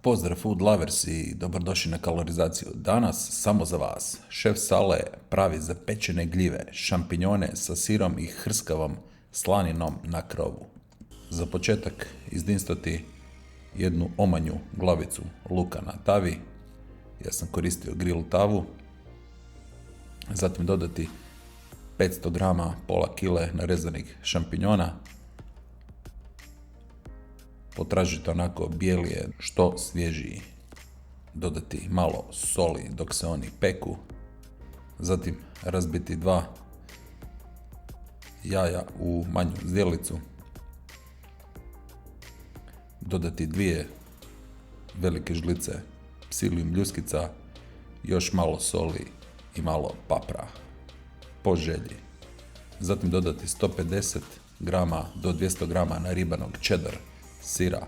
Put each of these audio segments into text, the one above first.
Pozdrav food lovers i dobrodošli na kalorizaciju. Danas samo za vas. Šef Sale pravi zapečene gljive, šampinjone sa sirom i hrskavom slaninom na krovu. Za početak izdinstati jednu omanju glavicu luka na tavi. Ja sam koristio grill tavu. Zatim dodati 500 grama, pola kile narezanih šampinjona. Potražite onako bijelije, što svježiji. Dodati malo soli dok se oni peku. Zatim razbiti 2 jaja u manju zdjelicu. Dodati 2 velike žlice psilium ljuskica, još malo soli i malo papra po želji. Zatim dodati 150 grama do 200 grama naribanog cheddar sira.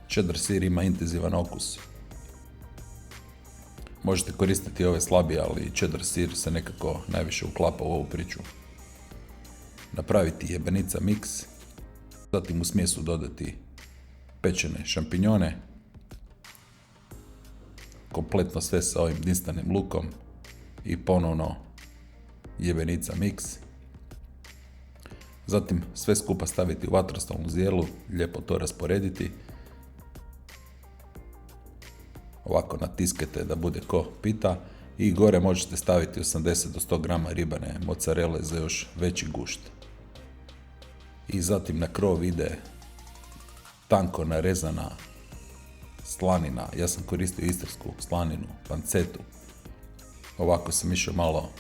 Cheddar sir ima intenzivan okus. Možete koristiti ove slabije, ali cheddar sir se nekako najviše uklapa u ovu priču. Napraviti jebenica mix. Zatim u smjesu dodati pečene šampinjone. Kompletno sve sa ovim dinstanim lukom. I ponovno jebenica mix. Zatim sve skupa staviti u vatrostalnu zdjelu, lijepo to rasporediti. Ovako natiskajte da bude ko pita i gore možete staviti 80 do 100 grama ribane mozzarelle za još veći gušt. I zatim na krov ide tanko narezana slanina. Ja sam koristio istarsku slaninu, pancetu. Ovako sam išao malo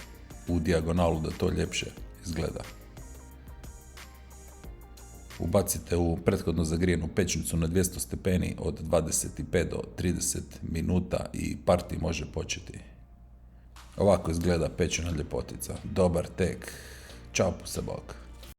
u dijagonalu da to ljepše izgleda. Ubacite u prethodno zagrijenu pećnicu na 200 stepeni od 25 do 30 minuta i party može početi. Ovako izgleda pečena ljepotica. Dobar tek. Ćao, se bok.